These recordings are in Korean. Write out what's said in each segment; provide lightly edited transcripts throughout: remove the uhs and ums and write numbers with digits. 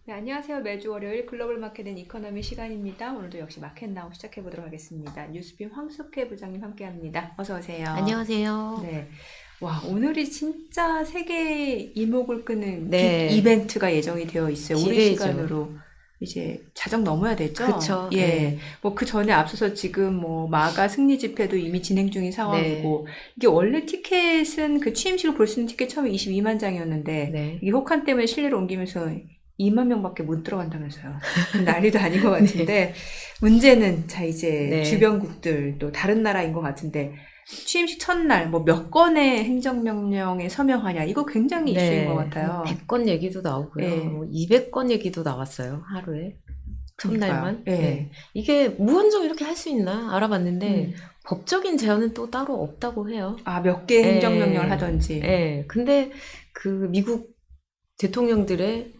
네, 안녕하세요. 매주 월요일 글로벌 마켓 앤 이코노미 시간입니다. 오늘도 역시 마켓 나우 시작해 보도록 하겠습니다. 뉴스빔 황숙회 부장님 함께합니다. 어서 오세요. 안녕하세요. 네, 와 오늘이 진짜 세계 이목을 끄는 빅 네, 이벤트가 예정이 되어 있어요. 우리 기대죠. 시간으로 이제 자정 넘어야 되죠? 그쵸. 예, 네, 뭐 그 전에 앞서서 지금 뭐 마가 승리 집회도 이미 진행 중인 네, 상황이고 이게 원래 티켓은 그 취임식을 볼 수 있는 티켓 처음에 22만 장이었는데 네, 이게 혹한 때문에 실내로 옮기면서 2만 명밖에 못 들어간다면서요. 난리도 아닌 것 네, 같은데 문제는 자 이제 네, 주변국들 또 다른 나라인 것 같은데 취임식 첫날 뭐 몇 건의 행정명령에 서명하냐 이거 굉장히 이슈인 것 네. 뭐 같아요. 100건 얘기도 나오고요. 예, 뭐 200건 얘기도 나왔어요. 하루에. 그러니까요. 첫날만. 네. 예, 이게 무한정 이렇게 할 수 있나 알아봤는데 음. 법적인 제한은 또 따로 없다고 해요. 아, 몇 개 행정명령을 예, 하든지. 예. 근데 그 미국 대통령들의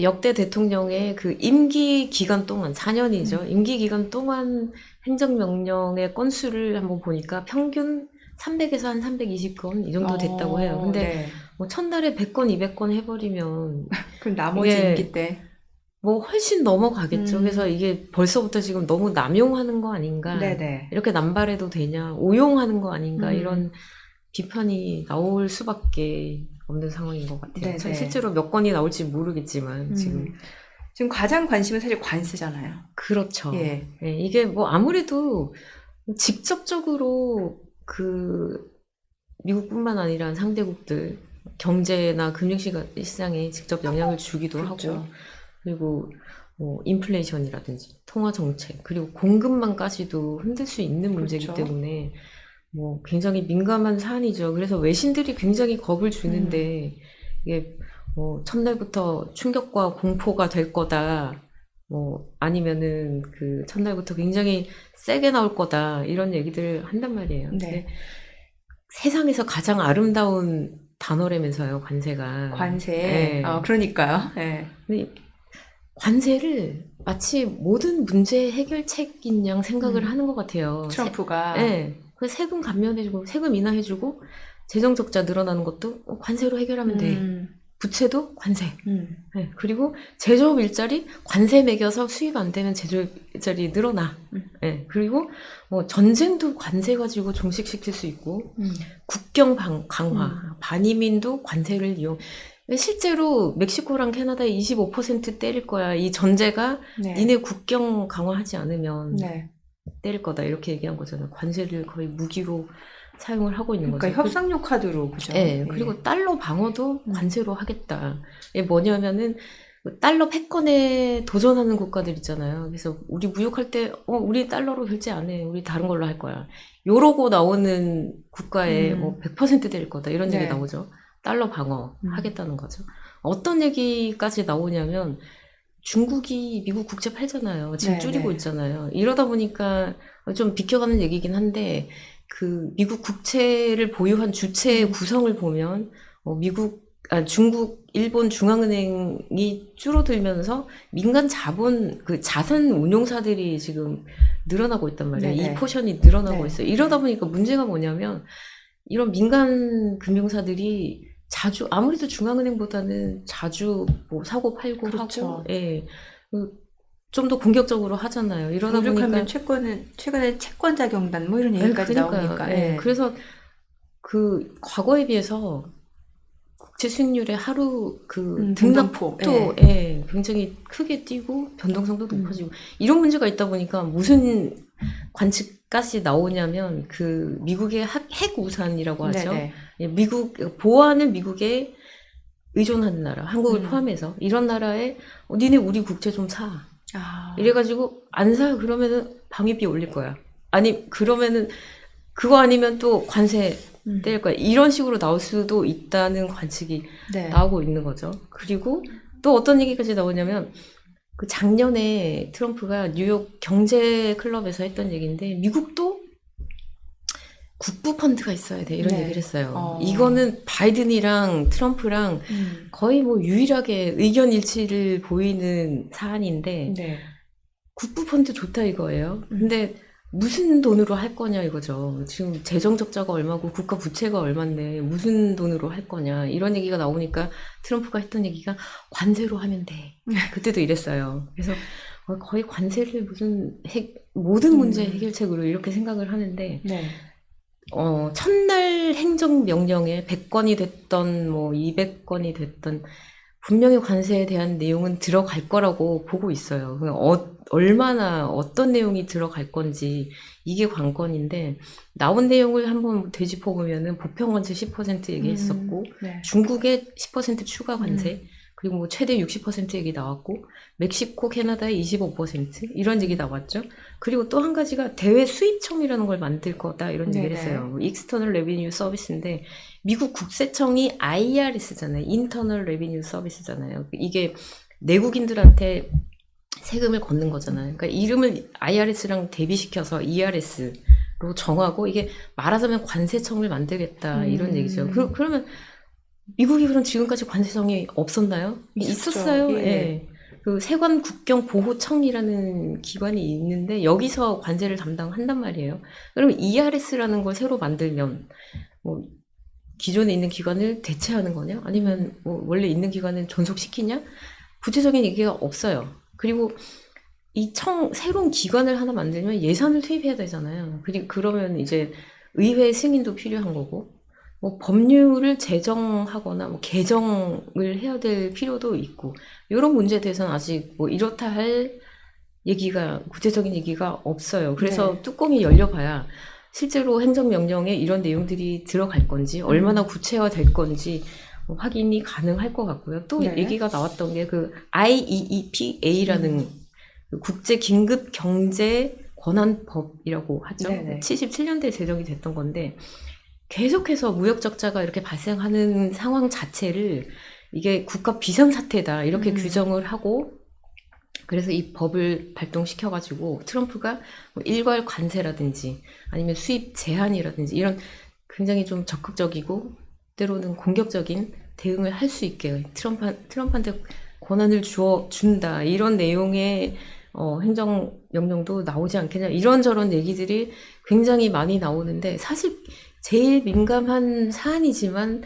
역대 대통령의 그 임기 기간 동안 4년이죠. 음. 임기 기간 동안 행정명령의 건수를 한번 보니까 평균 300에서 한 320건 이 정도 됐다고 해요. 근데 네. 뭐 첫날에 100건, 200건 해버리면 그럼 나머지 임기 이게 때. 뭐 훨씬 넘어가겠죠. 그래서 음, 이게 벌써부터 지금 너무 남용하는 거 아닌가, 네네. 이렇게 남발해도 되냐, 오용하는 거 아닌가, 음, 이런 비판이 나올 수밖에 없는 상황인 것 같아요. 네네. 실제로 몇 건이 나올지 모르겠지만 지금. 음. 지금 가장 관심은 사실 관세잖아요. 그렇죠. 예. 예, 이게 뭐 아무래도 직접적으로 그 미국뿐만 아니라 상대국들 경제나 금융시장에 직접 영향을 주기도 하고, 그렇죠. 그리고 뭐 인플레이션이라든지 통화 정책, 그리고 공급망까지도 흔들 수 있는 문제이기 그렇죠. 때문에 뭐 굉장히 민감한 사안이죠. 그래서 외신들이 굉장히 겁을 음, 주는데 이게 뭐 첫날부터 충격과 공포가 될 거다. 뭐 아니면은 그 첫날부터 굉장히 세게 나올 거다. 이런 얘기들을 한단 말이에요. 근데 네. 세상에서 가장 아름다운 단어라면서요, 관세가. 관세. 예. 그러니까요. 예. 근데 관세를 마치 모든 문제 해결책인 양 생각을 음, 하는 것 같아요. 트럼프가, 예. 그 세금 감면해주고, 세금 인하해주고, 재정 적자 늘어나는 것도 관세로 해결하면 돼. 음, 부채도 관세. 음, 예. 그리고 제조업 일자리 관세 매겨서 수입 안 되면 제조업 일자리 늘어나. 음, 예. 그리고 뭐 전쟁도 관세 가지고 종식시킬 수 있고, 음, 국경 강화, 음. 반이민도 관세를 이용. 실제로 멕시코랑 캐나다에 25% 때릴 거야. 이 전제가 네. 니네 국경 강화하지 않으면 네. 때릴 거다. 이렇게 얘기한 거잖아요. 관세를 거의 무기로 사용을 하고 있는 그러니까 거죠. 협상용 카드로, 그죠? 예, 예. 그리고 달러 방어도 음, 관세로 하겠다. 이게 뭐냐면은 달러 패권에 도전하는 국가들 있잖아요. 그래서 우리 무역할 때, 우리 달러로 결제 안 해. 우리 다른 걸로 할 거야. 요러고 나오는 국가에 뭐 음, 100% 때릴 거다. 이런 얘기 네. 나오죠. 달러 방어 음, 하겠다는 거죠. 어떤 얘기까지 나오냐면 중국이 미국 국채 팔잖아요. 지금 네, 줄이고 네. 있잖아요. 이러다 보니까 좀 비껴가는 얘기긴 한데 그 미국 국채를 보유한 주체의 음, 구성을 보면 중국, 일본 중앙은행이 줄어들면서 민간 자본 그 자산 운용사들이 지금 늘어나고 있단 말이에요. 네, 이 네. 포션이 늘어나고 네, 있어요. 이러다 네. 보니까 문제가 뭐냐면 이런 민간 금융사들이 자주 아무래도 중앙은행보다는 자주 뭐 사고 팔고 하고, 그렇죠. 예, 좀 더 공격적으로 하잖아요. 이러다 오죽하면 보니까 채권은, 최근에 채권자 경단 뭐 이런 예, 얘기까지 그러니까요. 나오니까, 예, 예. 그래서 그 과거에 비해서 국채 수익률의 하루 그 등락 변동폭, 예. 폭도에 굉장히 크게 뛰고 변동성도 음, 높아지고 이런 문제가 있다 보니까 무슨 관측까지 나오냐면 그 미국의 핵 우산이라고 하죠. 네네. 예, 미국 보안을 미국에 의존하는 나라, 한국을 음, 포함해서 이런 나라에 니네 우리 국채 좀 사. 아, 이래가지고 안 사. 그러면은 방위비 올릴 거야. 아니 그러면은 그거 아니면 또 관세 뗄 음, 거야. 이런 식으로 나올 수도 있다는 관측이 네. 나오고 있는 거죠. 그리고 또 어떤 얘기까지 나오냐면 그 작년에 트럼프가 뉴욕 경제 클럽에서 했던 얘기인데 미국도 국부 펀드가 있어야 돼. 이런 얘기를 네. 했어요. 이거는 바이든이랑 트럼프랑 음, 거의 뭐 유일하게 의견 일치를 보이는 사안인데 네. 국부 펀드 좋다 이거예요. 음, 근데 무슨 돈으로 할 거냐 이거죠. 지금 재정 적자가 얼마고 국가 부채가 얼만데 무슨 돈으로 할 거냐 이런 얘기가 나오니까 트럼프가 했던 얘기가 관세로 하면 돼. 그때도 이랬어요. 그래서 거의 관세를 무슨 모든 문제 해결책으로 이렇게 생각을 하는데 네. 첫날 행정명령에 100건이 됐던 뭐 200건이 됐던 분명히 관세에 대한 내용은 들어갈 거라고 보고 있어요. 얼마나 어떤 내용이 들어갈 건지 이게 관건인데 나온 내용을 한번 되짚어 보면은 보편관세 10% 얘기했었고 네. 중국에 10% 추가 관세 그리고 뭐 최대 60% 얘기 나왔고 멕시코, 캐나다에 25% 이런 얘기 나왔죠. 그리고 또 한 가지가 대외 수입청이라는 걸 만들 거다 이런 얘기를 네네. 했어요. 익스터널 레비뉴 서비스인데 미국 국세청이 IRS잖아요. 인터널 레비뉴 서비스잖아요. 이게 내국인들한테 세금을 걷는 거잖아요. 그러니까 이름을 IRS랑 대비시켜서 ERS로 정하고 이게 말하자면 관세청을 만들겠다 이런 얘기죠. 그러면 미국이 그럼 지금까지 관세청이 없었나요? 있었어요. 예. 예. 그 세관 국경 보호청이라는 기관이 있는데 여기서 관세를 담당한단 말이에요. 그러면 ERS라는 걸 새로 만들면 뭐 기존에 있는 기관을 대체하는 거냐? 아니면 뭐 원래 있는 기관을 존속시키냐? 구체적인 얘기가 없어요. 그리고 이 새로운 기관을 하나 만들면 예산을 투입해야 되잖아요. 그러면 이제 의회 승인도 필요한 거고, 뭐 법률을 제정하거나 뭐 개정을 해야 될 필요도 있고, 이런 문제에 대해서는 아직 뭐 이렇다 할 구체적인 얘기가 없어요. 그래서 네. 뚜껑이 열려봐야 실제로 행정명령에 이런 내용들이 들어갈 건지, 얼마나 구체화될 건지, 확인이 가능할 것 같고요. 또 네. 얘기가 나왔던 게 그 IEEPA라는 국제 긴급 경제 권한법이라고 하죠. 네네. 77년대에 제정이 됐던 건데 계속해서 무역 적자가 이렇게 발생하는 상황 자체를 이게 국가 비상사태다 이렇게 규정을 하고 그래서 이 법을 발동시켜가지고 트럼프가 뭐 일괄 관세라든지 아니면 수입 제한이라든지 이런 굉장히 좀 적극적이고 때로는 공격적인 대응을 할 수 있게 트럼프한테 권한을 준다 이런 내용의 행정명령도 나오지 않겠냐 이런저런 얘기들이 굉장히 많이 나오는데 사실 제일 민감한 사안이지만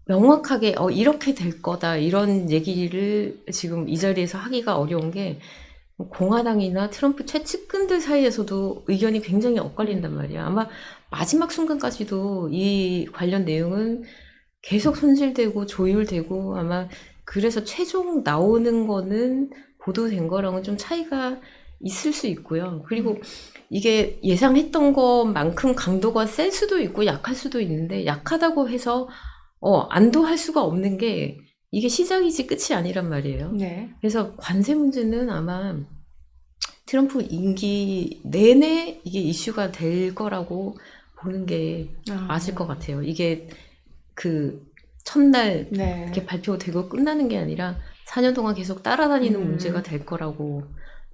명확하게 이렇게 될 거다 이런 얘기를 지금 이 자리에서 하기가 어려운 게 공화당이나 트럼프 최측근들 사이에서도 의견이 굉장히 엇갈린단 말이야. 아마 마지막 순간까지도 이 관련 내용은 계속 손질되고 조율되고 아마 그래서 최종 나오는 거는 보도된 거랑은 좀 차이가 있을 수 있고요. 그리고 이게 예상했던 것만큼 강도가 셀 수도 있고 약할 수도 있는데 약하다고 해서 안도할 수가 없는 게 이게 시작이지 끝이 아니란 말이에요. 네. 그래서 관세 문제는 아마 트럼프 임기 내내 이게 이슈가 될 거라고 보는 게 맞을 것 같아요. 이게 그 첫날 네. 이렇게 발표되고 끝나는 게 아니라 4년 동안 계속 따라다니는 문제가 될 거라고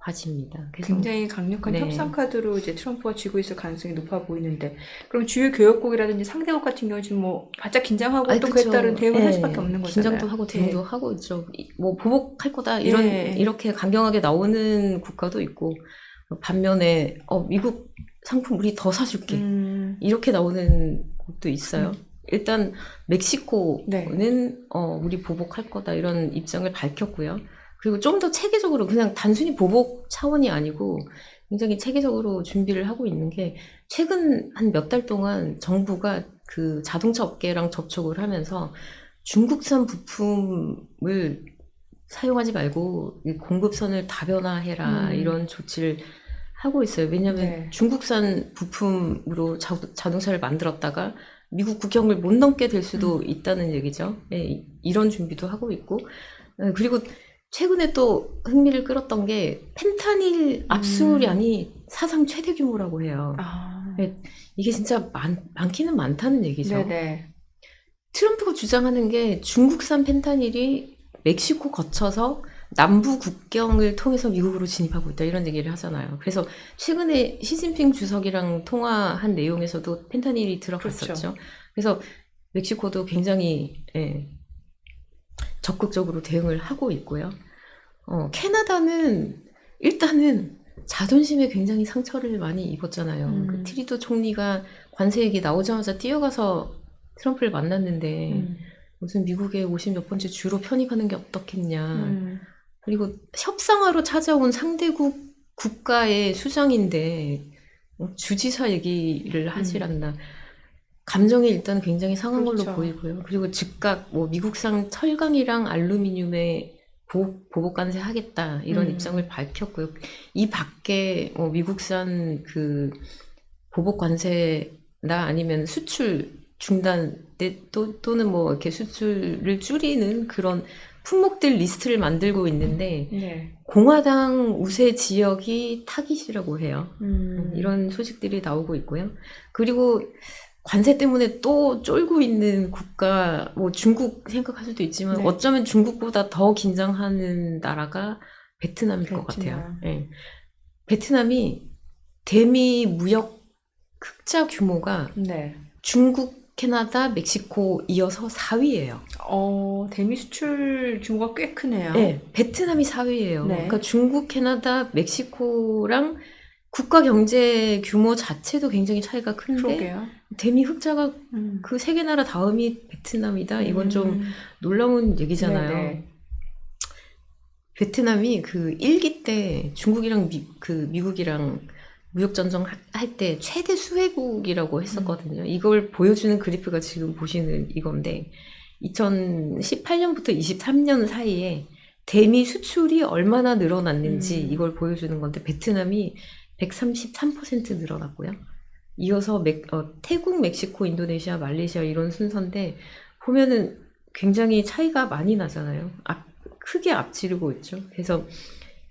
봐집니다. 그래서 굉장히 강력한 네. 협상 카드로 이제 트럼프가 쥐고 있을 가능성이 높아 보이는데 그럼 주요 교역국이라든지 상대국 같은 경우 지금 뭐 바짝 긴장하고 또 그에 그쵸. 따른 대응을 할 예, 수밖에 없는 거잖아요. 긴장도 하고 대응도 하고 있죠. 뭐 보복할 거다 이렇게 강경하게 나오는 국가도 있고 반면에 미국 상품 우리 더 사줄게 이렇게 나오는 곳도 있어요. 일단 멕시코는 우리 보복할 거다 이런 입장을 밝혔고요. 그리고 좀 더 체계적으로 그냥 단순히 보복 차원이 아니고 굉장히 체계적으로 준비를 하고 있는 게 최근 한 몇 달 동안 정부가 그 자동차 업계랑 접촉을 하면서 중국산 부품을 사용하지 말고 공급선을 다변화해라 이런 조치를 하고 있어요. 왜냐하면 중국산 부품으로 자동차를 만들었다가 미국 국경을 못 넘게 될 수도 있다는 얘기죠. 네, 이런 준비도 하고 있고 그리고 최근에 또 흥미를 끌었던 게 펜타닐 압수량이 사상 최대 규모라고 해요. 이게 진짜 많기는 많다는 얘기죠. 네네. 트럼프가 주장하는 게 중국산 펜타닐이 멕시코 거쳐서 남부 국경을 통해서 미국으로 진입하고 있다 이런 얘기를 하잖아요. 그래서 최근에 시진핑 주석이랑 통화한 내용에서도 펜타닐이 들어갔었죠. 그렇죠. 그래서 멕시코도 굉장히 적극적으로 대응을 하고 있고요. 캐나다는 일단은 자존심에 굉장히 상처를 많이 입었잖아요. 그 트리도 총리가 관세 얘기 나오자마자 뛰어가서 트럼프를 만났는데 무슨 미국의 50 몇 번째 주로 편입하는 게 어떻겠냐. 그리고 협상하러 찾아온 상대국 국가의 수장인데 주지사 얘기를 하질 않나. 감정이 일단 굉장히 상한 그렇죠. 걸로 보이고요. 그리고 즉각 뭐 미국산 철강이랑 알루미늄에 보복 관세 하겠다 이런 입장을 밝혔고요. 이 밖에 미국산 그 보복 관세나 아니면 수출 중단 또는 뭐 이렇게 수출을 줄이는 그런 품목들 리스트를 만들고 있는데 네. 공화당 우세 지역이 타깃이라고 해요. 이런 소식들이 나오고 있고요. 그리고 관세 때문에 또 쫄고 있는 국가, 뭐 중국 생각할 수도 있지만 네. 어쩌면 중국보다 더 긴장하는 나라가 베트남일 것 같아요. 네. 베트남이 대미 무역 흑자 규모가 네. 중국, 캐나다, 멕시코 이어서 4위예요. 대미 수출 규모가 꽤 크네요. 네, 베트남이 4위예요. 네. 그러니까 중국, 캐나다, 멕시코랑 국가 경제 규모 자체도 굉장히 차이가 큰데 그러게요. 대미 흑자가 그 세 개 나라 다음이 베트남이다. 이건 좀 놀라운 얘기잖아요. 네네. 베트남이 그 1기 때 중국이랑 미국이랑 무역 전쟁 할 때 최대 수혜국이라고 했었거든요. 이걸 보여주는 그래프가 지금 보시는 이건데 2018년부터 23년 사이에 대미 수출이 얼마나 늘어났는지 이걸 보여주는 건데 베트남이 133% 늘어났고요. 이어서 태국, 멕시코, 인도네시아, 말레이시아 이런 순서인데 보면은 굉장히 차이가 많이 나잖아요. 크게 앞지르고 있죠. 그래서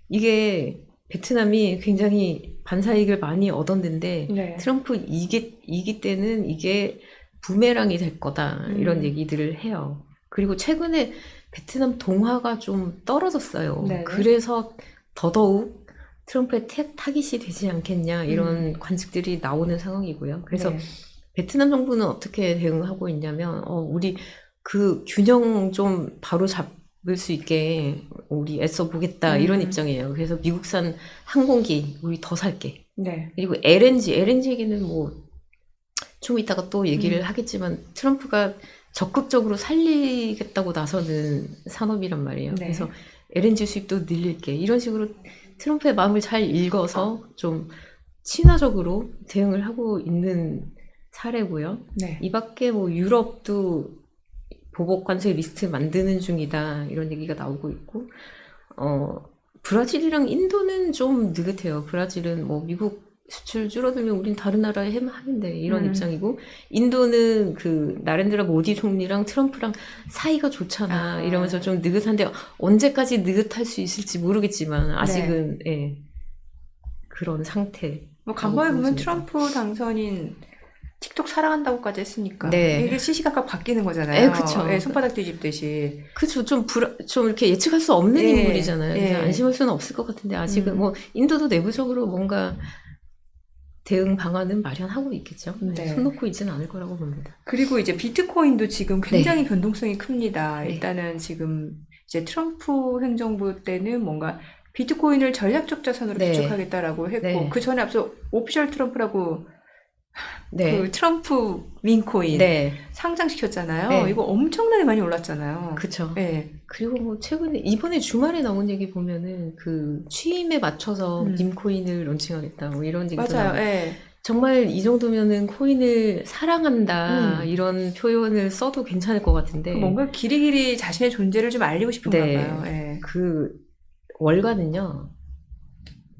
이게 베트남이 굉장히 반사이익을 많이 얻었는데 네. 트럼프 이기 때는 이게 부메랑이 될 거다 이런 얘기들을 해요. 그리고 최근에 베트남 동화가 좀 떨어졌어요. 네네. 그래서 더더욱 트럼프의 타깃이 되지 않겠냐 이런 관측들이 나오는 상황이고요. 그래서 네. 베트남 정부는 어떻게 대응하고 있냐면 우리 그 균형 좀 바로 잡을 수 있게 우리 애써 보겠다 이런 입장이에요. 그래서 미국산 항공기 우리 더 살게. 네. 그리고 LNG 얘기는 뭐 좀 이따가 또 얘기를 하겠지만 트럼프가 적극적으로 살리겠다고 나서는 산업이란 말이에요. 네. 그래서 LNG 수입도 늘릴게. 이런 식으로 트럼프의 마음을 잘 읽어서 좀 친화적으로 대응을 하고 있는 사례고요. 네. 이 밖에 뭐 유럽도 보복 관세 리스트 만드는 중이다. 이런 얘기가 나오고 있고, 브라질이랑 인도는 좀 느긋해요. 브라질은 뭐 미국 수출 줄어들면 우린 다른 나라에 하는데 이런 입장이고, 인도는 그 나렌드라 모디 총리랑 트럼프랑 사이가 좋잖아. 이러면서 좀 느긋한데 언제까지 느긋할 수 있을지 모르겠지만 아직은 예, 그런 상태. 뭐 간밤에 보면 트럼프 당선인 틱톡 사랑한다고까지 했으니까 네. 이게 시시각각 바뀌는 거잖아요. 그쵸. 예, 손바닥 뒤집듯이. 그쵸. 좀 이렇게 예측할 수 없는 예, 인물이잖아요. 그래서 예. 안심할 수는 없을 것 같은데 아직은 뭐 인도도 내부적으로 뭔가 대응 방안은 마련하고 있겠죠. 네. 손 놓고 있지는 않을 거라고 봅니다. 그리고 이제 비트코인도 지금 굉장히 변동성이 큽니다. 일단은 지금 이제 트럼프 행정부 때는 뭔가 비트코인을 전략적 자산으로 비축하겠다라고 했고 그 전에 앞서 오피셜 트럼프라고 그 트럼프 민코인 상장시켰잖아요. 이거 엄청나게 많이 올랐잖아요. 그쵸. 네. 그리고 뭐 최근에 이번에 주말에 나온 얘기 보면은 그 취임에 맞춰서 밈코인을 론칭하겠다 뭐 이런 얘기도 맞아요. 예. 정말 이 정도면은 코인을 사랑한다 이런 표현을 써도 괜찮을 것 같은데 뭔가 길이길이 자신의 존재를 좀 알리고 싶은가 봐요. 예. 그 월가는요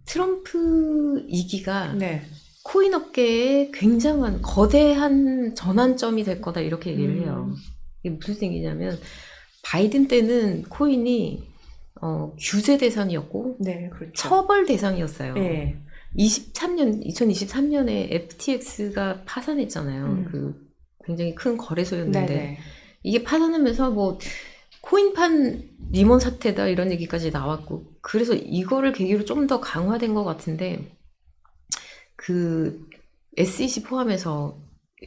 트럼프 2기가 코인 업계에 굉장한 거대한 전환점이 될 거다 이렇게 얘기를 해요. 이게 무슨 얘기냐면 바이든 때는 코인이 규제 대상이었고 그렇죠. 처벌 대상이었어요. 2023년에 FTX가 파산했잖아요. 그 굉장히 큰 거래소였는데 이게 파산하면서 뭐 코인판 리먼 사태다 이런 얘기까지 나왔고 그래서 이거를 계기로 좀 더 강화된 것 같은데 그 SEC 포함해서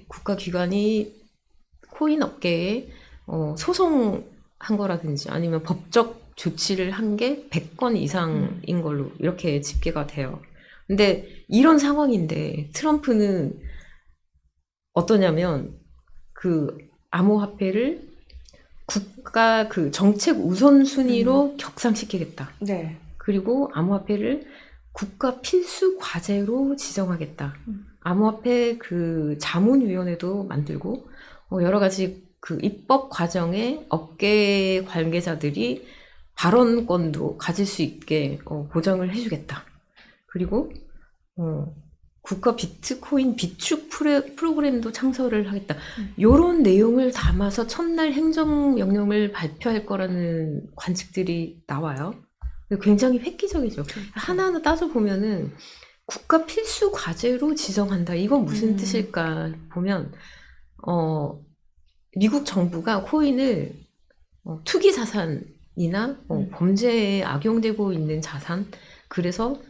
국가기관이 코인 업계에 소송한 거라든지 아니면 법적 조치를 한 게 100건 이상인 걸로 이렇게 집계가 돼요. 근데 이런 상황인데 트럼프는 어떠냐면 그 암호화폐를 국가 그 정책 우선순위로 격상시키겠다. 네. 그리고 암호화폐를 국가 필수 과제로 지정하겠다. 암호화폐 그 자문위원회도 만들고 여러 가지 그 입법 과정에 업계 관계자들이 발언권도 가질 수 있게 보장을 해주겠다. 그리고 국가 비트코인 비축 프로그램도 창설을 하겠다. 이런 내용을 담아서 첫날 행정명령을 발표할 거라는 관측들이 나와요. 굉장히 획기적이죠. 하나하나 따져보면은 국가 필수 과제로 지정한다. 이건 무슨 뜻일까 보면 미국 정부가 코인을 투기 자산이나 범죄에 악용되고 있는 자산, 그래서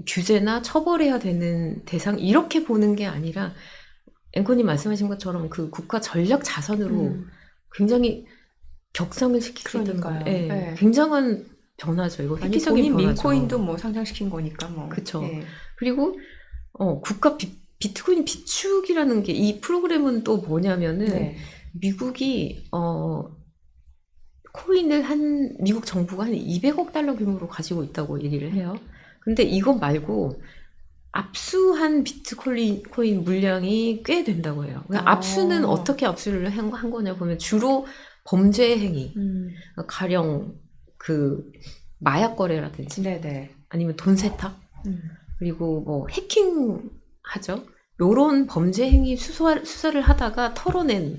규제나 처벌해야 되는 대상 이렇게 보는 게 아니라 앵커님 말씀하신 것처럼 그 국가 전략 자산으로 굉장히 격상을 시키겠다는 거예요. 네. 네. 굉장한 변화죠. 이거 획기적인 변화죠. 민코인도 뭐 상장시킨 거니까 뭐. 그렇죠. 네. 그리고 국가 비트코인 비축이라는 게 이 프로그램은 또 뭐냐면은 네. 미국이 코인을 미국 정부가 한 200억 달러 규모로 가지고 있다고 얘기를 해요. 근데 이것 말고 압수한 비트코인 물량이 꽤 된다고 해요. 압수는 어떻게 압수를 한 거냐 보면 주로 범죄 행위, 가령 그 마약 거래라든지, 네네. 아니면 돈 세탁, 그리고 뭐 해킹 하죠. 요런 범죄 행위 수사를 하다가 털어낸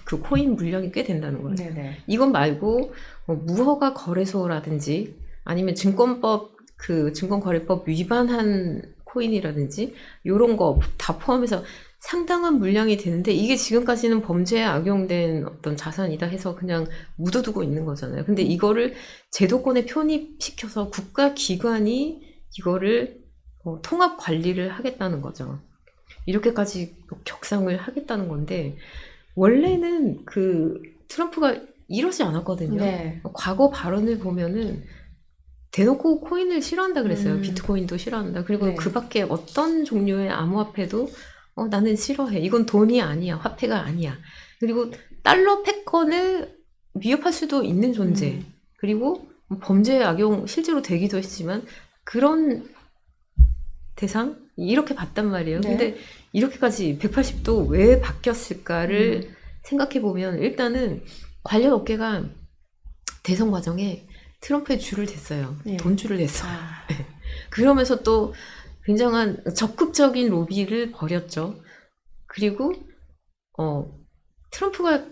그 코인 물량이 꽤 된다는 거예요. 네네. 이건 말고 무허가 거래소라든지 아니면 증권거래법 위반한 코인이라든지 요런 거 다 포함해서 상당한 물량이 되는데 이게 지금까지는 범죄에 악용된 어떤 자산이다 해서 그냥 묻어두고 있는 거잖아요. 근데 이거를 제도권에 편입시켜서 국가기관이 이거를 통합 관리를 하겠다는 거죠. 이렇게까지 격상을 하겠다는 건데 원래는 그 트럼프가 이러지 않았거든요. 네. 과거 발언을 보면은 대놓고 코인을 싫어한다 그랬어요. 비트코인도 싫어한다. 그리고 네. 그 밖에 어떤 종류의 암호화폐도 나는 싫어해. 이건 돈이 아니야. 화폐가 아니야. 그리고 달러 패권을 위협할 수도 있는 존재. 그리고 범죄에 악용 실제로 되기도 했지만 그런 대상? 이렇게 봤단 말이에요. 네. 근데 이렇게까지 180도 왜 바뀌었을까를 생각해보면 일단은 관련 업계가 대선 과정에 트럼프에 줄을 댔어요. 네. 돈줄을 댔어요. 네. 그러면서 또 굉장한 적극적인 로비를 벌였죠. 그리고 트럼프가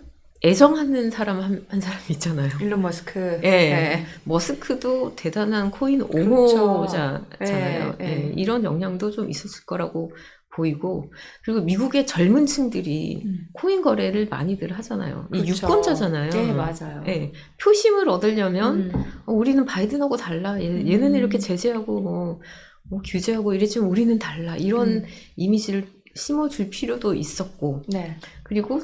애정하는 사람 한 사람 있잖아요. 일론 머스크. 네. 네. 머스크도 대단한 코인 옹호자잖아요. 그렇죠. 네. 네. 이런 영향도 좀 있었을 거라고 보이고, 그리고 미국의 젊은 층들이 코인 거래를 많이들 하잖아요. 그렇죠. 유권자잖아요. 네, 맞아요. 네. 표심을 얻으려면 우리는 바이든하고 달라. 얘는 이렇게 제재하고 뭐 규제하고 이랬지만 우리는 달라. 이런 이미지를 심어줄 필요도 있었고. 네. 그리고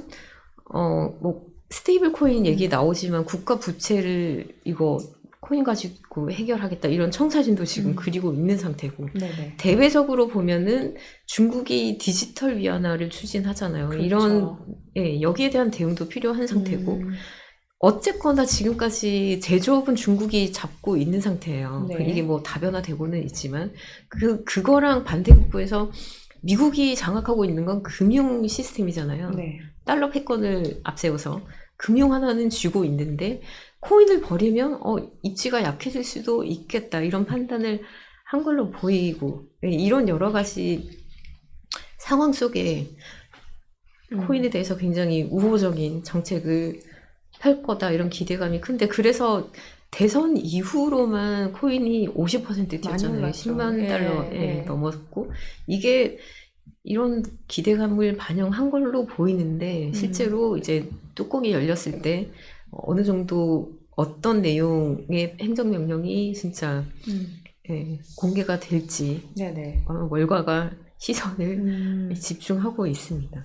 뭐 스테이블 코인 얘기 나오지만 국가 부채를 이거 코인 가지고 해결하겠다 이런 청사진도 지금 그리고 있는 상태고. 네네. 대외적으로 보면은 중국이 디지털 위안화를 추진하잖아요. 그렇죠. 이런 여기에 대한 대응도 필요한 상태고. 어쨌거나 지금까지 제조업은 중국이 잡고 있는 상태예요. 네. 이게 뭐 다변화되고는 있지만 그거랑 반대국부에서 미국이 장악하고 있는 건 금융 시스템이잖아요. 네. 달러 패권을 앞세워서 금융 하나는 쥐고 있는데 코인을 버리면 입지가 약해질 수도 있겠다 이런 판단을 한 걸로 보이고 이런 여러 가지 상황 속에 코인에 대해서 굉장히 우호적인 정책을 할 거다 이런 기대감이 큰데 그래서 대선 이후로만 코인이 50% 뛰었잖아요. 10만 달러에 넘었고 이게 이런 기대감을 반영한 걸로 보이는데 실제로 이제 뚜껑이 열렸을 때 어느 정도 어떤 내용의 행정명령이 진짜 공개가 될지 월과가 시선을 집중하고 있습니다.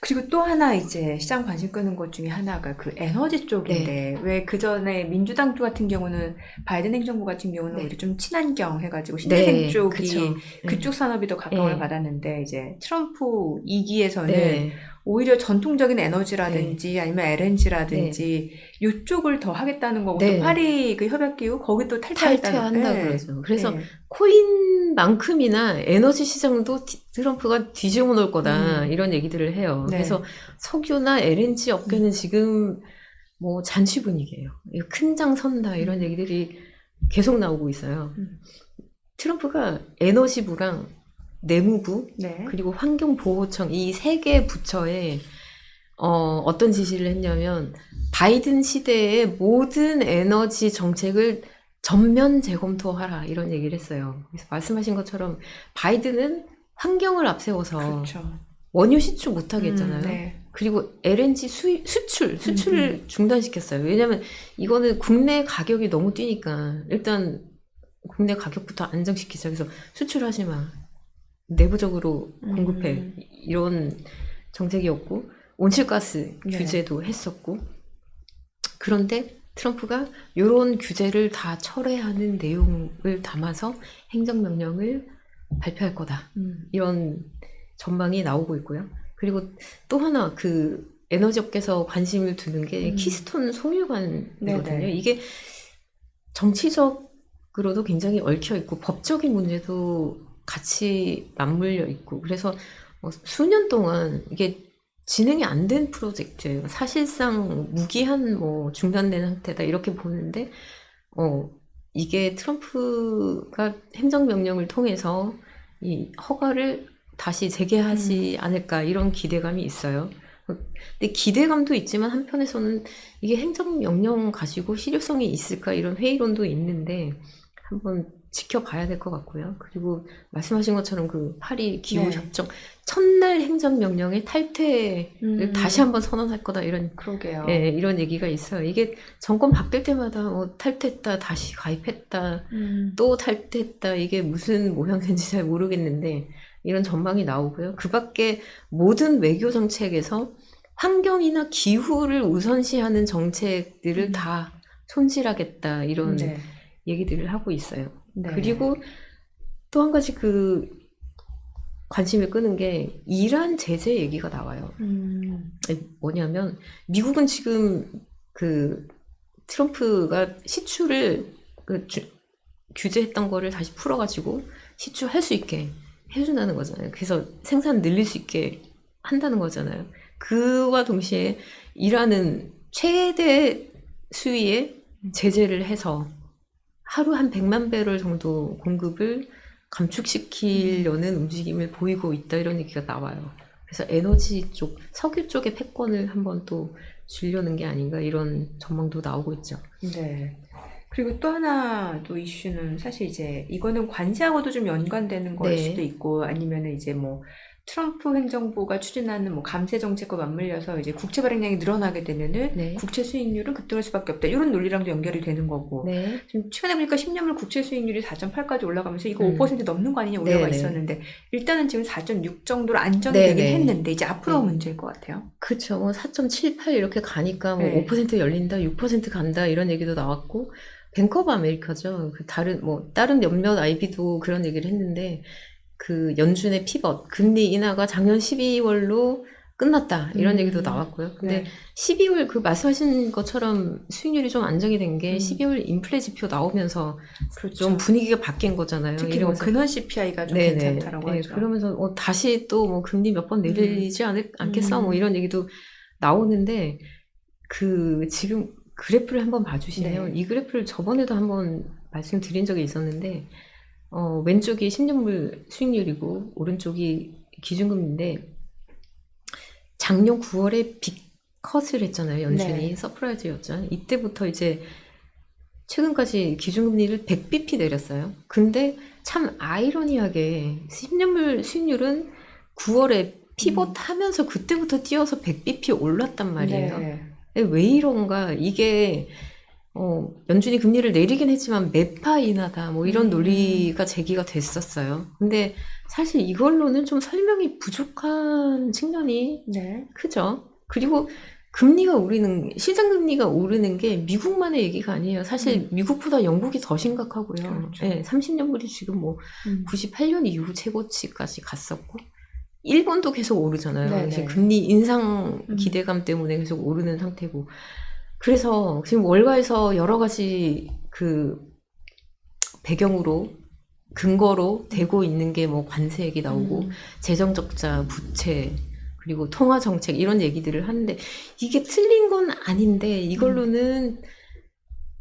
그리고 또 하나 이제 시장 관심 끄는 것 중에 하나가 그 에너지 쪽인데 왜 그 전에 민주당 쪽 같은 경우는 바이든 행정부 같은 경우는 오히려 좀 친환경 해가지고 신재생 쪽이 그쵸. 그쪽 산업이 더 각광을 받았는데 이제 트럼프 2기에서는 오히려 전통적인 에너지라든지 아니면 LNG라든지 이쪽을 더 하겠다는 거고 또 파리 그 협약 기후 거기 또 탈퇴한다 그러죠. 그래서 코인만큼이나 에너지 시장도 트럼프가 뒤집어 놓을 거다 이런 얘기들을 해요. 그래서 석유나 LNG 업계는 지금 뭐 잔치 분위기예요. 큰 장 선다 이런 얘기들이 계속 나오고 있어요. 트럼프가 에너지부랑 내무부 그리고 환경보호청 이 세 개 부처에 어떤 지시를 했냐면 바이든 시대의 모든 에너지 정책을 전면 재검토하라 이런 얘기를 했어요. 그래서 말씀하신 것처럼 바이든은 환경을 앞세워서 원유 시추 못하게 했잖아요. 그리고 LNG 수출을 중단시켰어요. 왜냐하면 이거는 국내 가격이 너무 뛰니까 일단 국내 가격부터 안정시키자. 그래서 수출하지 마. 내부적으로 공급해. 이런 정책이었고 온실가스 규제도 했었고 그런데 트럼프가 이런 규제를 다 철회하는 내용을 담아서 행정명령을 발표할 거다. 이런 전망이 나오고 있고요. 그리고 또 하나 그 에너지 업계에서 관심을 두는 게 키스톤 송유관이거든요. 이게 정치적으로도 굉장히 얽혀 있고 법적인 문제도 같이 맞물려 있고 그래서 수년 동안 이게 진행이 안 된 프로젝트예요. 사실상 무기한 뭐 중단된 상태다 이렇게 보는데 이게 트럼프가 행정명령을 통해서 이 허가를 다시 재개하지 않을까 이런 기대감이 있어요. 근데 기대감도 있지만 한편에서는 이게 행정명령 가지고 실효성이 있을까 이런 회의론도 있는데 한번 지켜봐야 될 것 같고요. 그리고 말씀하신 것처럼 그 파리 기후협정 첫날 행정명령의 탈퇴를 다시 한번 선언할 거다 이런 이런 얘기가 있어요. 이게 정권 바뀔 때마다 탈퇴했다 다시 가입했다 또 탈퇴했다 이게 무슨 모양새인지 잘 모르겠는데 이런 전망이 나오고요. 그 밖에 모든 외교 정책에서 환경이나 기후를 우선시하는 정책들을 다 손질하겠다 이런 얘기들을 하고 있어요. 그리고 또 한 가지 그 관심을 끄는 게 이란 제재 얘기가 나와요. 뭐냐면 미국은 지금 그 트럼프가 시추를 규제했던 거를 다시 풀어가지고 시추할 수 있게 해준다는 거잖아요. 그래서 생산 늘릴 수 있게 한다는 거잖아요. 그와 동시에 이란은 최대 수위의 제재를 해서 하루 한 100만 배럴 정도 공급을 감축시키려는 움직임을 보이고 있다 이런 얘기가 나와요. 그래서 에너지 쪽, 석유 쪽의 패권을 한번 또 주려는 게 아닌가 이런 전망도 나오고 있죠. 그리고 또 하나 또 이슈는 사실 이제 이거는 관세하고도 좀 연관되는 걸 수도 있고 아니면은 이제 뭐 트럼프 행정부가 추진하는 뭐 감세 정책과 맞물려서 이제 국채 발행량이 늘어나게 되면은 국채 수익률은 급등할 수밖에 없다. 이런 논리랑도 연결이 되는 거고. 지금 최근에 보니까 10년물 국채 수익률이 4.8까지 올라가면서 이거 5% 넘는 거 아니냐 우려가 있었는데 일단은 지금 4.6 정도로 안정이 되긴 했는데 이제 앞으로가 문제일 것 같아요. 그렇죠. 뭐 4.78 이렇게 가니까 뭐 5% 열린다, 6% 간다 이런 얘기도 나왔고 뱅크 오브 아메리카죠. 그 다른 몇몇 IB도 그런 얘기를 했는데 그 연준의 피벗, 금리 인하가 작년 12월로 끝났다 이런 얘기도 나왔고요. 근데 12월 그 말씀하신 것처럼 수익률이 좀 안정이 된 게 12월 인플레 지표 나오면서 좀 분위기가 바뀐 거잖아요. 특히 뭐 근원 CPI가 좀 괜찮다라고 하죠. 그러면서 다시 또 뭐 금리 몇 번 내리지 않겠어 뭐 이런 얘기도 나오는데 그 지금 그래프를 한번 봐주시면 이 그래프를 저번에도 한번 말씀드린 적이 있었는데 왼쪽이 10년물 수익률이고 오른쪽이 기준금리인데 작년 9월에 빅컷을 했잖아요. 연준이 서프라이즈였죠. 이때부터 이제 최근까지 기준금리를 100bp 내렸어요. 근데 참 아이러니하게 10년물 수익률은 9월에 피벗하면서 그때부터 뛰어서 100bp 올랐단 말이에요. 왜 이런가? 이게 연준이 금리를 내리긴 했지만 매파 인하다 뭐 이런 논리가 제기가 됐었어요. 근데 사실 이걸로는 좀 설명이 부족한 측면이 네. 크죠. 그리고 시장 금리가 오르는 게 미국만의 얘기가 아니에요. 사실 미국보다 영국이 더 심각하고요. 그렇죠. 네, 30년물이 지금 뭐 98년 이후 최고치까지 갔었고, 일본도 계속 오르잖아요. 네네. 지금 금리 인상 기대감 때문에 계속 오르는 상태고. 그래서 지금 월가에서 여러 가지 그 배경으로 근거로 되고 있는 게 뭐 관세 얘기 나오고 재정 적자, 부채, 그리고 통화 정책 이런 얘기들을 하는데 이게 틀린 건 아닌데 이걸로는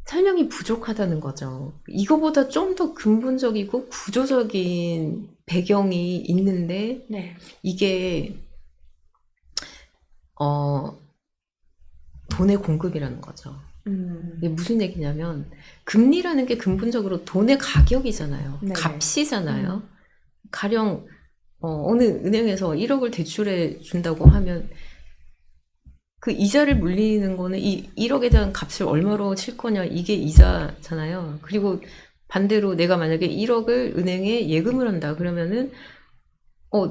설명이 부족하다는 거죠. 이거보다 좀 더 근본적이고 구조적인 배경이 있는데 네. 이게 돈의 공급이라는 거죠. 이게 무슨 얘기냐면 금리라는 게 근본적으로 돈의 가격이잖아요. 네네. 값이잖아요. 가령 어느 은행에서 1억을 대출해 준다고 하면 그 이자를 물리는 거는 이 1억에 대한 값을 얼마로 칠 거냐 이게 이자잖아요. 그리고 반대로 내가 만약에 1억을 은행에 예금을 한다 그러면은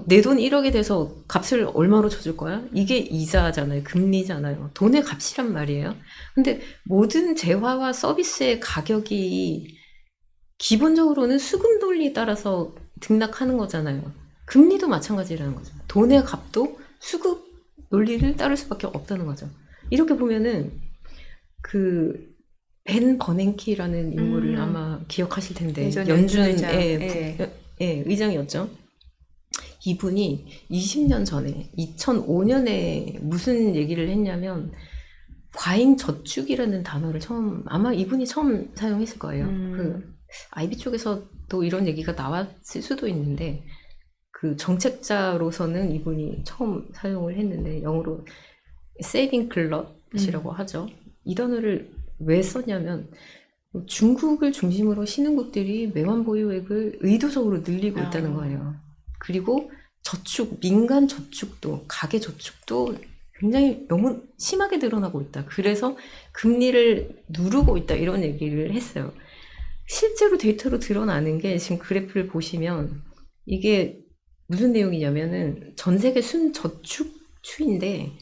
내 돈 1억에 대해서 값을 얼마로 쳐줄 거야? 이게 이자잖아요. 금리잖아요. 돈의 값이란 말이에요. 근데 모든 재화와 서비스의 가격이 기본적으로는 수급 논리에 따라서 등락하는 거잖아요. 금리도 마찬가지라는 거죠. 돈의 값도 수급 논리를 따를 수밖에 없다는 거죠. 이렇게 보면은 벤 버냉키라는 인물을 아마 기억하실 텐데 예전 연준의 의장이었죠. 이분이 20년 전에 2005년에 무슨 얘기를 했냐면 과잉 저축이라는 단어를 아마 이분이 처음 사용했을 거예요. 그 IB 쪽에서도 이런 얘기가 나왔을 수도 있는데 그 정책자로서는 이분이 처음 사용을 했는데 영어로 세이빙 글럿이라고 하죠. 이 단어를 왜 썼냐면 중국을 중심으로 신흥국들이 외환 보유액을 의도적으로 늘리고 있다는 거예요. 그리고 저축, 민간 저축도, 가계 저축도 굉장히 너무 심하게 늘어나고 있다. 그래서 금리를 누르고 있다. 이런 얘기를 했어요. 실제로 데이터로 드러나는 게 지금 그래프를 보시면 이게 무슨 내용이냐면은 전 세계 순저축 추인데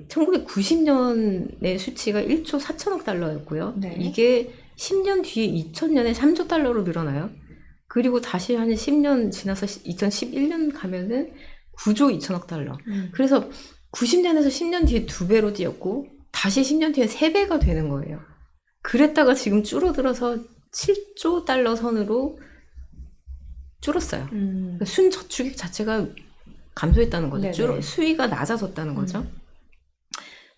1990년의 수치가 1조 4천억 달러였고요. 네. 이게 10년 뒤에 2000년에 3조 달러로 늘어나요. 그리고 다시 한 10년 지나서 2011년 가면은 9조 2천억 달러. 그래서 90년에서 10년 뒤에 2배로 뛰었고 다시 10년 뒤에 3배가 되는 거예요. 그랬다가 지금 줄어들어서 7조 달러 선으로 줄었어요. 그러니까 순저축액 자체가 감소했다는 거죠. 수위가 낮아졌다는 거죠.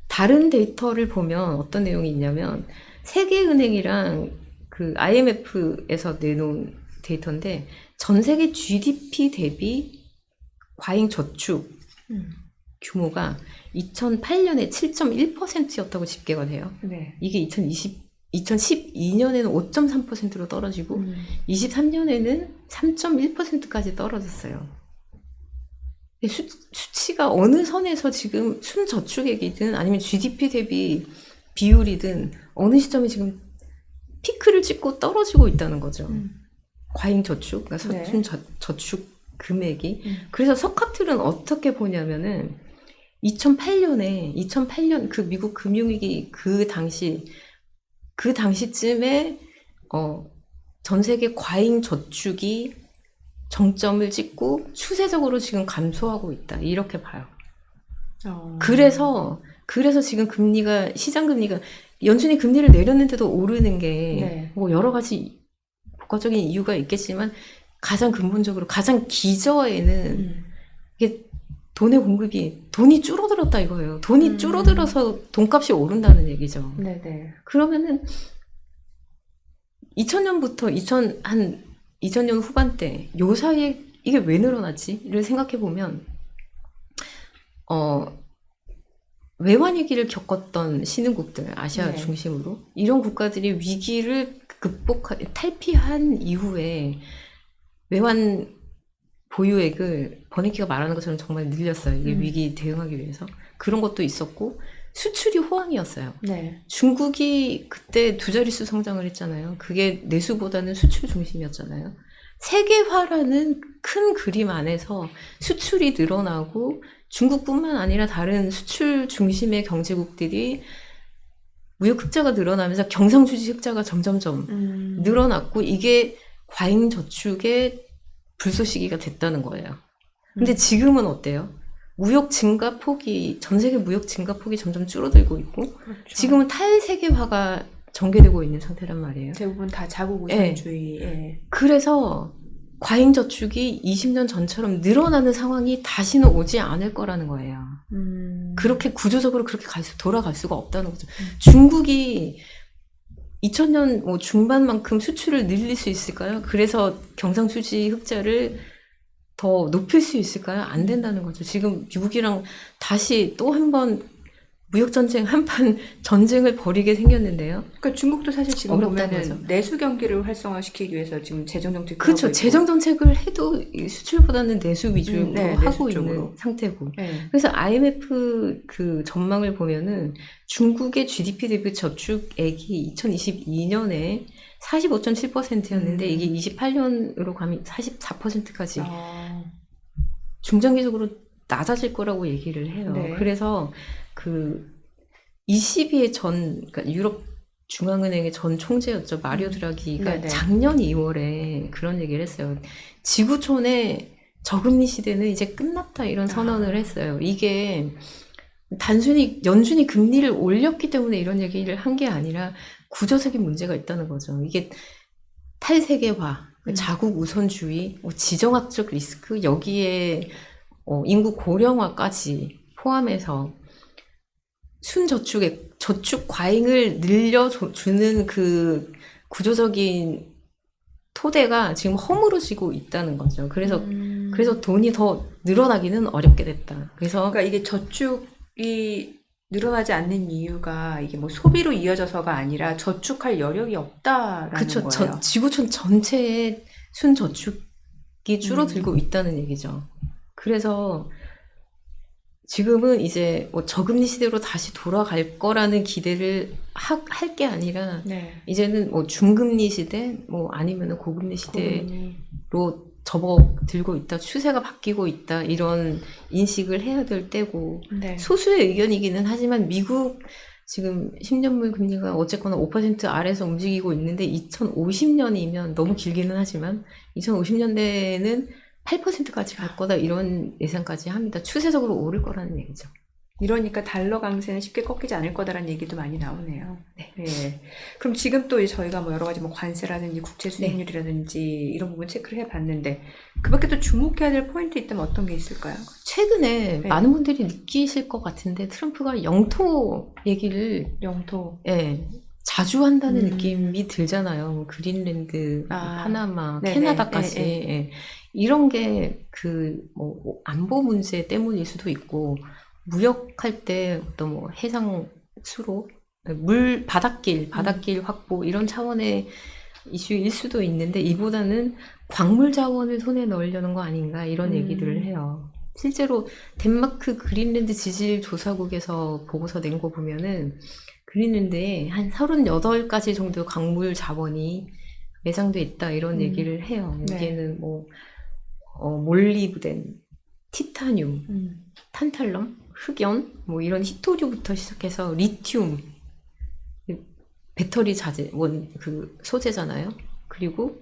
다른 데이터를 보면 어떤 내용이 있냐면 세계은행이랑 그 IMF에서 내놓은 데이터인데 전 세계 GDP 대비 과잉 저축 규모가 2008년에 7.1%였다고 집계가 돼요. 네. 이게 2012년에는 5.3%로 떨어지고 23년에는 3.1%까지 떨어졌어요. 수치가 어느 선에서 지금 순저축액이든 아니면 GDP 대비 비율이든 어느 시점에 지금 피크를 찍고 떨어지고 있다는 거죠. 과잉 저축, 그러니까 순저축 금액이. 그래서 석학들은 어떻게 보냐면은 2008년 그 미국 금융위기 그 당시쯤에 전 세계 과잉 저축이 정점을 찍고 추세적으로 지금 감소하고 있다. 이렇게 봐요. 그래서 지금 시장 금리가 연준이 금리를 내렸는데도 오르는 게 뭐 여러 가지 복합적인 이유가 있겠지만 가장 근본적으로 가장 기저에는 이게 돈이 줄어들었다 이거예요. 돈이 줄어들어서 돈값이 오른다는 얘기죠. 네네. 그러면은 2000년부터 2000년 후반때 요 사이에 이게 왜 늘어났지를 생각해 보면 외환 위기를 겪었던 신흥국들 아시아 중심으로 이런 국가들이 위기를 탈피한 이후에 외환 보유액을 버냉키가 말하는 것처럼 정말 늘렸어요. 이게 위기 대응하기 위해서. 그런 것도 있었고 수출이 호황이었어요. 네. 중국이 그때 두 자릿수 성장을 했잖아요. 그게 내수보다는 수출 중심이었잖아요. 세계화라는 큰 그림 안에서 수출이 늘어나고 중국뿐만 아니라 다른 수출 중심의 경제국들이 무역 흑자가 늘어나면서 경상수지 흑자가 점점점 늘어났고 이게 과잉 저축의 불쏘시개가 됐다는 거예요. 근데 지금은 어때요? 무역 증가 폭이, 전 세계 무역 증가 폭이 점점 줄어들고 있고, 그렇죠. 지금은 탈세계화가 전개되고 있는 상태란 말이에요. 대부분 다 자국 우선주의. 예. 그래서 과잉 저축이 20년 전처럼 늘어나는 상황이 다시는 오지 않을 거라는 거예요. 그렇게 구조적으로 그렇게 돌아갈 수가 없다는 거죠. 중국이 2000년 뭐 중반만큼 수출을 늘릴 수 있을까요? 그래서 경상수지 흑자를 더 높일 수 있을까요? 안 된다는 거죠. 지금 미국이랑 다시 또 한 번 무역전쟁 한판 전쟁을 벌이게 생겼는데요. 그러니까 중국도 사실 지금 어렵다는 보면은 거죠. 내수 경기를 활성화시키기 위해서 지금 재정 정책 그렇죠. 재정 정책을 해도 이 수출보다는 내수 위주로 네, 하고 내수 쪽으로. 있는 상태고. 네. 그래서 IMF 그 전망을 보면은 중국의 GDP 대비 저축액이 2022년에 45.7%였는데 이게 28년으로 가면 44%까지 중장기적으로 낮아질 거라고 얘기를 해요. 네. 그래서 그 ECB의 그러니까 유럽 중앙은행의 전 총재였죠. 마리오 드라기가 네네. 작년 2월에 그런 얘기를 했어요. 지구촌의 저금리 시대는 이제 끝났다 이런 선언을 했어요. 이게 단순히 연준이 금리를 올렸기 때문에 이런 얘기를 한 게 아니라 구조적인 문제가 있다는 거죠. 이게 탈세계화, 자국 우선주의, 지정학적 리스크, 여기에 인구 고령화까지 포함해서 순저축의 저축 과잉을 늘려주는 그 구조적인 토대가 지금 허물어지고 있다는 거죠. 그래서 돈이 더 늘어나기는 어렵게 됐다. 그래서 그러니까 이게 저축이 늘어나지 않는 이유가 이게 뭐 소비로 이어져서가 아니라 저축할 여력이 없다라는 그쵸, 거예요. 지구촌 전체의 순저축이 줄어들고 있다는 얘기죠. 그래서 지금은 이제 뭐 저금리 시대로 다시 돌아갈 거라는 기대를 할 게 아니라 네. 이제는 뭐 중금리 시대, 뭐 아니면은 고금리 시대로 고금리. 접어들고 있다, 추세가 바뀌고 있다 이런 인식을 해야 될 때고 네. 소수의 의견이기는 하지만 미국 지금 10년물 금리가 어쨌거나 5% 아래에서 움직이고 있는데 2050년이면 너무 길기는 하지만 2050년대에는 8%까지 갈 거다 이런 예상까지 합니다. 추세적으로 오를 거라는 얘기죠. 이러니까 달러 강세는 쉽게 꺾이지 않을 거다라는 얘기도 많이 나오네요. 네. 예. 그럼 지금 또 저희가 뭐 여러 가지 뭐 관세라든지 국채 수익률이라든지 이런 부분 체크를 해봤는데 그밖에 또 주목해야 될 포인트 있다면 어떤 게 있을까요? 최근에 네. 많은 분들이 느끼실 것 같은데 트럼프가 영토 얘기를 영토. 자주 한다는 느낌이 들잖아요. 뭐 그린랜드, 파나마, 네네. 캐나다까지. 예. 이런 게 뭐 안보 문제 때문일 수도 있고 무역할 때 어떤 뭐 해상 수로 바닷길 확보 이런 차원의 이슈일 수도 있는데 이보다는 광물 자원을 손에 넣으려는 거 아닌가 이런 얘기들을 해요. 실제로 덴마크 그린랜드 지질 조사국에서 보고서 낸 거 보면은 그린랜드에 한 38가지 정도 광물 자원이 매장돼 있다 이런 얘기를 해요. 여기에는 뭐 몰리브덴, 티타늄, 탄탈럼, 흑연, 뭐 이런 히토류부터 시작해서 리튬, 배터리 소재잖아요. 그리고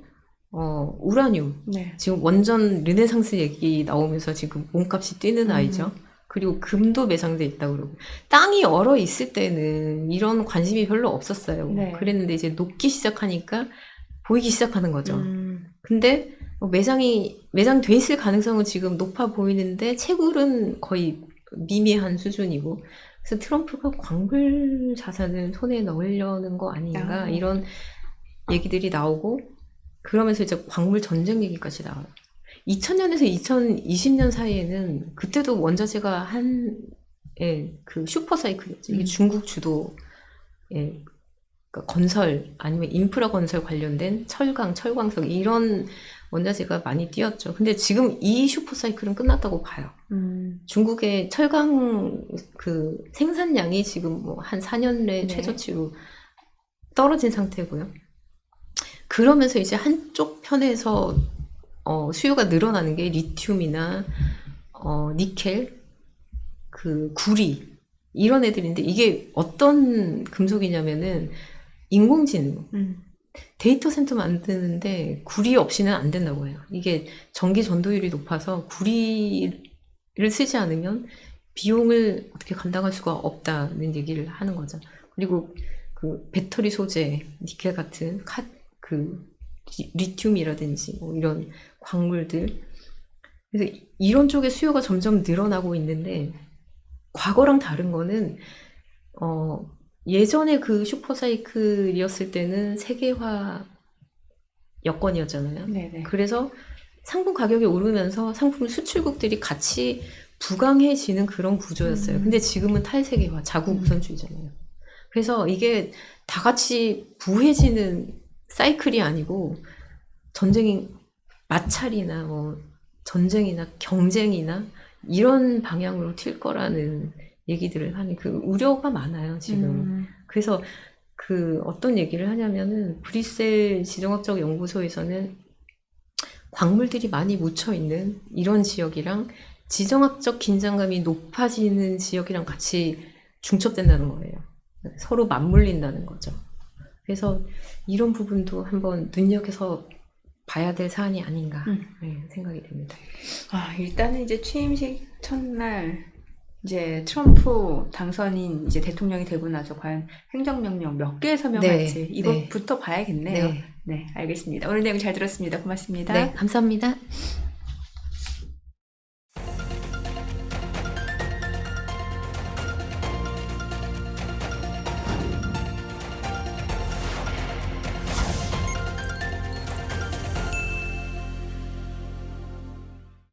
우라늄. 네. 지금 원전 르네상스 얘기 나오면서 지금 몸값이 뛰는 아이죠. 그리고 금도 매장돼 있다고 그러고 땅이 얼어 있을 때는 이런 관심이 별로 없었어요. 네. 그랬는데 이제 녹기 시작하니까 보이기 시작하는 거죠. 근데 매장돼 있을 가능성은 지금 높아 보이는데 채굴은 거의 미미한 수준이고 그래서 트럼프가 광물 자산을 손에 넣으려는 거 아닌가 이런 얘기들이 나오고 그러면서 이제 광물 전쟁 얘기까지 나와요. 2000년에서 2020년 사이에는 그때도 원자재가 그 슈퍼 사이클이었죠. 이게 중국 주도, 그러니까 그러니까 건설 아니면 인프라 건설 관련된 철강, 철광석 이런 원자재가 많이 뛰었죠. 근데 지금 이 슈퍼사이클은 끝났다고 봐요. 중국의 철강 그 생산량이 지금 뭐 한 4년 내 네. 최저치로 떨어진 상태고요. 그러면서 이제 한쪽 편에서 수요가 늘어나는 게 리튬이나 니켈, 그 구리 이런 애들인데 이게 어떤 금속이냐면은 인공지능 데이터 센터 만드는데 구리 없이는 안 된다고 해요. 이게 전기 전도율이 높아서 구리를 쓰지 않으면 비용을 어떻게 감당할 수가 없다는 얘기를 하는 거죠. 그리고 그 배터리 소재, 니켈 같은 그 리튬이라든지 뭐 이런 광물들. 그래서 이런 쪽의 수요가 점점 늘어나고 있는데 과거랑 다른 거는 예전에 그 슈퍼사이클이었을 때는 세계화 여건이었잖아요. 네네. 그래서 상품 가격이 오르면서 상품 수출국들이 같이 부강해지는 그런 구조였어요. 근데 지금은 탈세계화, 자국 우선주의잖아요. 그래서 이게 다 같이 부해지는 사이클이 아니고 전쟁이 마찰이나 뭐 전쟁이나 경쟁이나 이런 방향으로 튈 거라는 얘기들을 하니 그 우려가 많아요, 지금. 그래서 그 어떤 얘기를 하냐면은 브뤼셀 지정학적 연구소에서는 광물들이 많이 묻혀 있는 이런 지역이랑 지정학적 긴장감이 높아지는 지역이랑 같이 중첩된다는 거예요. 서로 맞물린다는 거죠. 그래서 이런 부분도 한번 눈여겨서 봐야 될 사안이 아닌가 생각이 됩니다. 일단은 이제 취임식 첫날 이제 트럼프 당선인 이제 대통령이 되고 나서 과연 행정명령 몇 개 서명할지 이것부터 봐야겠네요. 네, 알겠습니다. 오늘 내용 잘 들었습니다. 고맙습니다. 네, 감사합니다.